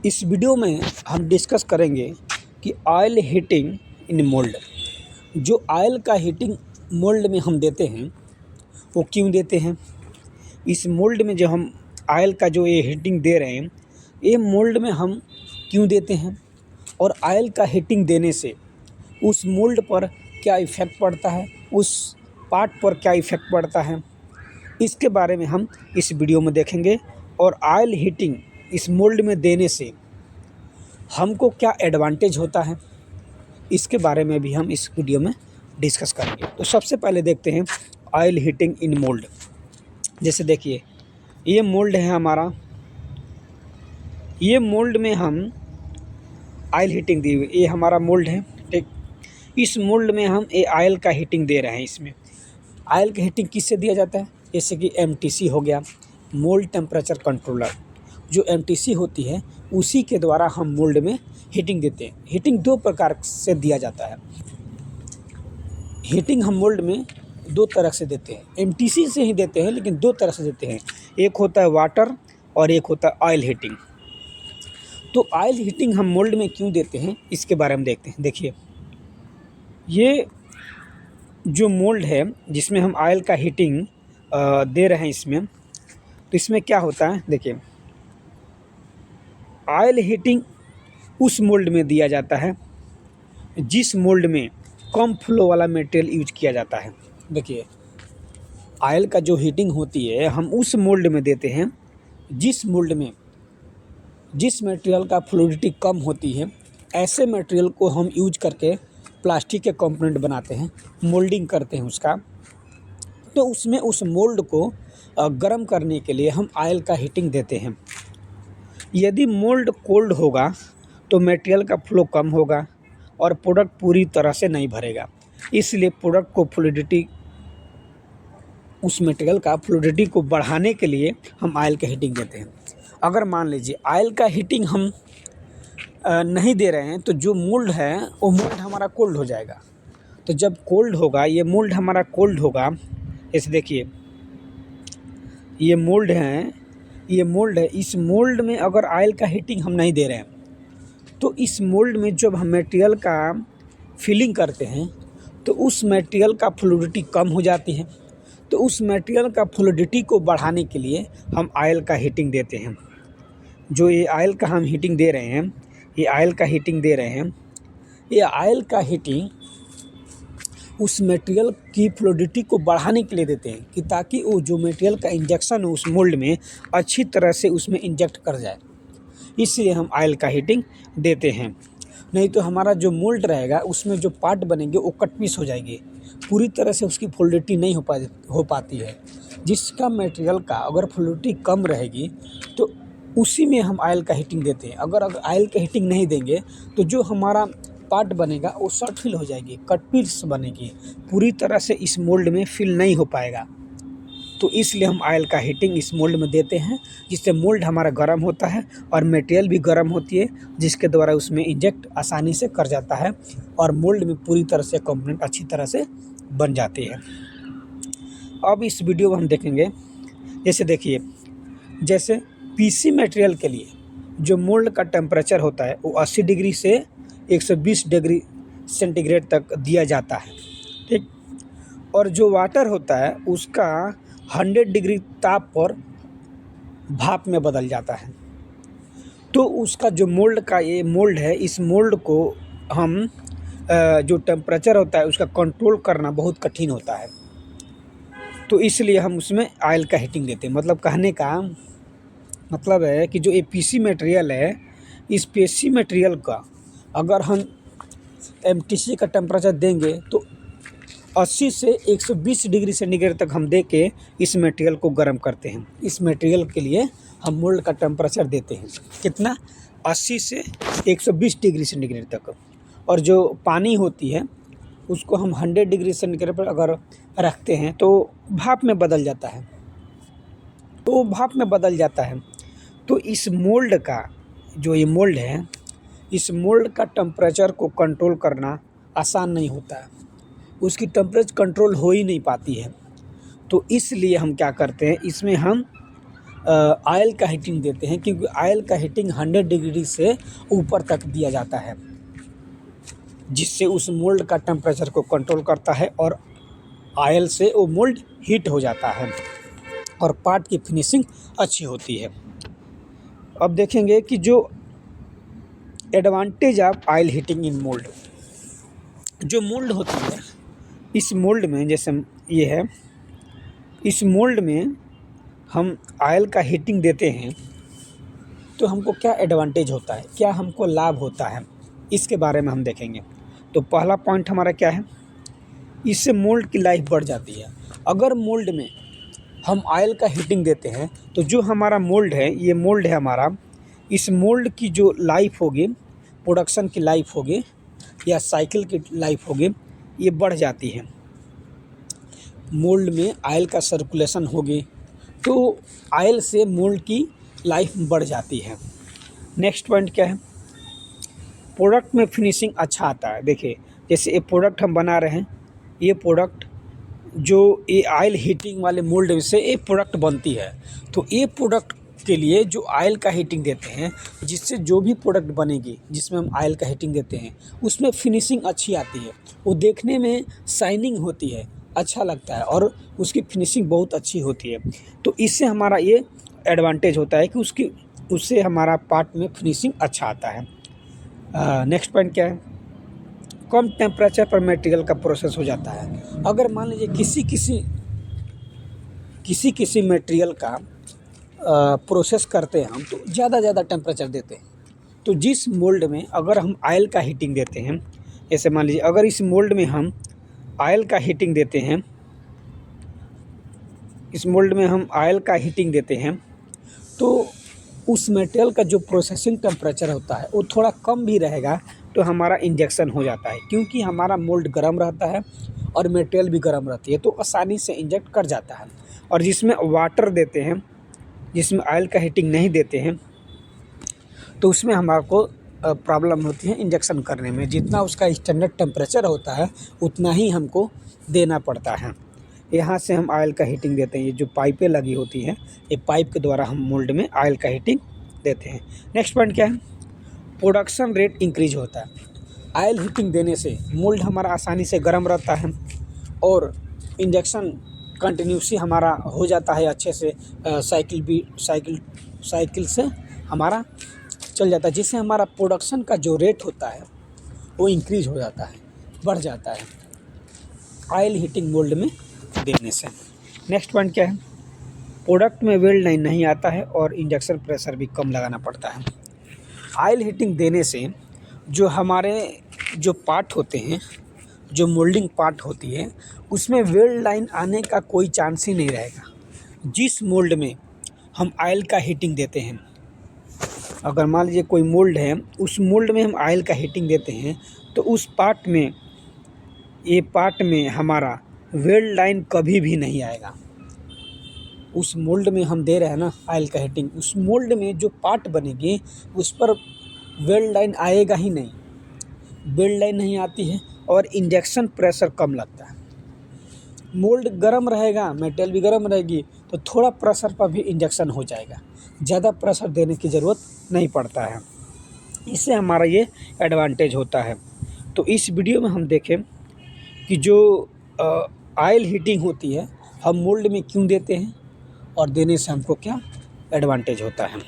इस वीडियो में हम डिस्कस करेंगे कि ऑयल हीटिंग इन मोल्ड। जो ऑयल का हीटिंग मोल्ड में हम देते हैं वो क्यों देते हैं। इस मोल्ड में जो हम ऑयल का जो ये हीटिंग दे रहे हैं ये मोल्ड में हम क्यों देते हैं, और ऑयल का हीटिंग देने से उस मोल्ड पर क्या इफ़ेक्ट पड़ता है, उस पार्ट पर क्या इफ़ेक्ट पड़ता है, इसके बारे में हम इस वीडियो में देखेंगे। और ऑयल हीटिंग इस मोल्ड में देने से हमको क्या एडवांटेज होता है, इसके बारे में भी हम इस वीडियो में डिस्कस करेंगे। तो सबसे पहले देखते हैं ऑयल हीटिंग इन मोल्ड। जैसे देखिए ये मोल्ड है हमारा, ये मोल्ड में हम ऑयल हीटिंग दी हुई, ये हमारा मोल्ड है, ठीक। इस मोल्ड में हम ये ऑयल का हीटिंग दे रहे हैं। इसमें ऑयल का हीटिंग किससे दिया जाता है, जैसे कि एमटीसी हो गया, मोल्ड टेम्परेचर कंट्रोलर। जो एमटीसी होती है उसी के द्वारा हम मोल्ड में हीटिंग देते हैं। हीटिंग दो प्रकार से दिया जाता है। हीटिंग हम मोल्ड में दो तरह से देते हैं, एमटीसी से ही देते हैं लेकिन दो तरह से देते हैं। एक होता है वाटर और एक होता है ऑयल हीटिंग। तो ऑयल हीटिंग हम मोल्ड में क्यों देते हैं इसके बारे में देखते हैं। देखिए ये जो मोल्ड है जिसमें हम ऑयल का हीटिंग दे रहे हैं, इसमें तो इसमें क्या होता है, देखिए ऑयल हीटिंग उस मोल्ड में दिया जाता है जिस मोल्ड में कम फ्लो वाला मटेरियल यूज किया जाता है। देखिए ऑयल का जो हीटिंग होती है हम उस मोल्ड में देते हैं जिस मोल्ड में जिस मटेरियल का फ्लूइडिटी कम होती है। ऐसे मटेरियल को हम यूज करके प्लास्टिक के कंपोनेंट बनाते हैं, मोल्डिंग करते हैं उसका। तो उसमें उस मोल्ड को गर्म करने के लिए हम ऑयल का हीटिंग देते हैं। यदि मोल्ड कोल्ड होगा तो मटेरियल का फ्लो कम होगा और प्रोडक्ट पूरी तरह से नहीं भरेगा। इसलिए प्रोडक्ट को फ्लूइडिटी, उस मटेरियल का फ्लूइडिटी को बढ़ाने के लिए हम ऑयल का हीटिंग देते हैं। अगर मान लीजिए ऑयल का हीटिंग हम नहीं दे रहे हैं तो जो मोल्ड है वो मोल्ड हमारा कोल्ड हो जाएगा। तो जब कोल्ड होगा, ये मोल्ड हमारा कोल्ड होगा, जैसे देखिए ये मोल्ड है, ये मोल्ड है। इस मोल्ड में अगर ऑयल का हीटिंग हम नहीं दे रहे हैं तो इस मोल्ड में जब हम मटेरियल का फिलिंग करते हैं तो उस मटेरियल का फ्लूइडिटी कम हो जाती है। तो उस मटेरियल का फ्लूइडिटी को बढ़ाने के लिए हम ऑयल का हीटिंग देते हैं। जो ये ऑयल का हम हीटिंग दे रहे हैं, ये ऑयल का हीटिंग दे रहे हैं, ये ऑयल का हीटिंग उस मटेरियल की फ्लूइडिटी को बढ़ाने के लिए देते हैं कि ताकि वो जो मटेरियल का इंजेक्शन है उस मोल्ड में अच्छी तरह से उसमें इंजेक्ट कर जाए। इसलिए हम ऑयल का हीटिंग देते हैं। नहीं तो हमारा जो मोल्ड रहेगा उसमें जो पार्ट बनेंगे वो कट पीस हो जाएंगे, पूरी तरह से उसकी फ्लूइडिटी नहीं हो पाती है। जिसका मटेरियल का अगर फ्लूइडिटी कम रहेगी तो उसी में हम ऑयल का हीटिंग देते हैं। अगर ऑयल का हीटिंग नहीं देंगे तो जो हमारा पार्ट बनेगा वो शॉर्ट फिल हो जाएगी, कट पीस बनेगी, पूरी तरह से इस मोल्ड में फिल नहीं हो पाएगा। तो इसलिए हम ऑयल का हीटिंग इस मोल्ड में देते हैं, जिससे मोल्ड हमारा गर्म होता है और मटेरियल भी गर्म होती है, जिसके द्वारा उसमें इंजेक्ट आसानी से कर जाता है और मोल्ड में पूरी तरह से कंपोनेंट अच्छी तरह से बन जाते हैं। अब इस वीडियो में हम देखेंगे, जैसे देखिए जैसे पीसी मटेरियल के लिए जो मोल्ड का टेम्परेचर होता है वो 80 डिग्री से 120 डिग्री सेंटीग्रेड तक दिया जाता है, ठीक। और जो वाटर होता है उसका 100 डिग्री ताप पर भाप में बदल जाता है। तो उसका जो मोल्ड का ये मोल्ड है, इस मोल्ड को हम जो टेम्परेचर होता है उसका कंट्रोल करना बहुत कठिन होता है। तो इसलिए हम उसमें ऑयल का हीटिंग देते हैं। मतलब कहने का मतलब है कि जो ये पीसी मटेरियल है, इस पीसी मटेरियल का अगर हम एमटीसी का टेम्परेचर देंगे तो 80 से 120 डिग्री सेंटीग्रेड तक हम दे के इस मटेरियल को गर्म करते हैं। इस मटेरियल के लिए हम मोल्ड का टेम्परेचर देते हैं कितना, 80 से 120 डिग्री सेंटीग्रेड तक। और जो पानी होती है उसको हम 100 डिग्री सेंटीग्रेड पर अगर रखते हैं तो भाप में बदल जाता है, तो भाप में बदल जाता है। तो इस मोल्ड का जो ये मोल्ड है, इस मोल्ड का टेम्परेचर को कंट्रोल करना आसान नहीं होता है, उसकी टेम्परेचर कंट्रोल हो ही नहीं पाती है। तो इसलिए हम क्या करते हैं, इसमें हम ऑयल का हीटिंग देते हैं, क्योंकि ऑयल का हीटिंग 100 डिग्री से ऊपर तक दिया जाता है, जिससे उस मोल्ड का टेम्परेचर को कंट्रोल करता है और ऑयल से वो मोल्ड हीट हो जाता है और पार्ट की फिनिशिंग अच्छी होती है। अब देखेंगे कि जो advantage of oil heating in mould, जो मोल्ड होती है, इस मोल्ड में जैसे ये है, इस मोल्ड में हम ऑयल का हीटिंग देते हैं तो हमको क्या एडवांटेज होता है, क्या हमको लाभ होता है, इसके बारे में हम देखेंगे। तो पहला पॉइंट हमारा क्या है, इससे मोल्ड की लाइफ बढ़ जाती है। अगर मोल्ड में हम ऑयल का हीटिंग देते हैं तो जो हमारा मोल्ड है, ये मोल्ड है हमारा, इस मोल्ड की जो लाइफ होगी, प्रोडक्शन की लाइफ होगी या साइकिल की लाइफ होगी, ये बढ़ जाती है। मोल्ड में ऑयल का सर्कुलेशन होगी तो ऑयल से मोल्ड की लाइफ बढ़ जाती है। नेक्स्ट पॉइंट क्या है, प्रोडक्ट में फिनिशिंग अच्छा आता है। देखिए जैसे ये प्रोडक्ट हम बना रहे हैं, ये प्रोडक्ट जो ये ऑयल हीटिंग वाले मोल्ड से ये प्रोडक्ट बनती है, तो ये प्रोडक्ट के लिए जो ऑयल का हीटिंग देते हैं, जिससे जो भी प्रोडक्ट बनेगी जिसमें हम ऑयल का हीटिंग देते हैं, उसमें फिनिशिंग अच्छी आती है, वो देखने में शाइनिंग होती है, अच्छा लगता है और उसकी फिनिशिंग बहुत अच्छी होती है। तो इससे हमारा ये एडवांटेज होता है कि उससे हमारा पार्ट में फिनिशिंग अच्छा आता है। नेक्स्ट पॉइंट क्या है, कम टेम्परेचर पर मटेरियल का प्रोसेस हो जाता है। अगर मान लीजिए किसी मटेरियल का प्रोसेस करते हैं हम, तो ज़्यादा टेम्परेचर देते हैं, तो जिस मोल्ड में अगर हम ऑयल का हीटिंग देते हैं, जैसे मान लीजिए अगर इस मोल्ड में हम ऑयल का हीटिंग देते हैं, इस मोल्ड में हम ऑयल का हीटिंग देते हैं, तो उस मटेरियल का जो प्रोसेसिंग टेम्परेचर होता है वो थोड़ा कम भी रहेगा, तो हमारा इंजेक्शन हो जाता है, क्योंकि हमारा मोल्ड गर्म रहता है और मटेरियल भी गर्म रहती है, तो आसानी से इंजेक्ट कर जाता है। और जिसमें वाटर देते हैं, जिसमें ऑयल का हीटिंग नहीं देते हैं, तो उसमें हमारे को प्रॉब्लम होती है इंजेक्शन करने में। जितना उसका स्टैंडर्ड टेम्परेचर होता है उतना ही हमको देना पड़ता है। यहाँ से हम ऑयल का हीटिंग देते हैं, ये जो पाइपें लगी होती हैं, ये पाइप के द्वारा हम मोल्ड में ऑयल का हीटिंग देते हैं। नेक्स्ट पॉइंट क्या है, प्रोडक्शन रेट इंक्रीज होता है। ऑयल हीटिंग देने से मोल्ड हमारा आसानी से गर्म रहता है और इंजेक्शन कंटिन्यूसली हमारा हो जाता है अच्छे से, साइकिल से हमारा चल जाता है, जिससे हमारा प्रोडक्शन का जो रेट होता है वो इंक्रीज हो जाता है, बढ़ जाता है ऑयल हीटिंग मोल्ड में देने से। नेक्स्ट पॉइंट क्या है, प्रोडक्ट में वेल्ड लाइन नहीं आता है और इंजेक्शन प्रेशर भी कम लगाना पड़ता है। ऑयल हीटिंग देने से जो हमारे जो पार्ट होते हैं, जो मोल्डिंग पार्ट होती है, उसमें वेल्ड लाइन आने का कोई चांस ही नहीं रहेगा। जिस मोल्ड में हम ऑयल का हीटिंग देते हैं, अगर मान लीजिए कोई मोल्ड है, उस मोल्ड में हम ऑयल का हीटिंग देते हैं, तो उस पार्ट में, ये पार्ट में हमारा वेल्ड लाइन कभी भी नहीं आएगा। उस मोल्ड में हम दे रहे हैं ना ऑयल का हीटिंग, उस मोल्ड में जो पार्ट बनेगी उस पर वेल्ड लाइन आएगा ही नहीं, वेल्ड लाइन नहीं आती है और इंजेक्शन प्रेशर कम लगता है। मोल्ड गर्म रहेगा, मटेरियल भी गर्म रहेगी, तो थोड़ा प्रेशर पर भी इंजेक्शन हो जाएगा, ज़्यादा प्रेशर देने की ज़रूरत नहीं पड़ता है। इससे हमारा ये एडवांटेज होता है। तो इस वीडियो में हम देखें कि जो ऑयल हीटिंग होती है हम मोल्ड में क्यों देते हैं और देने से हमको क्या एडवांटेज होता है।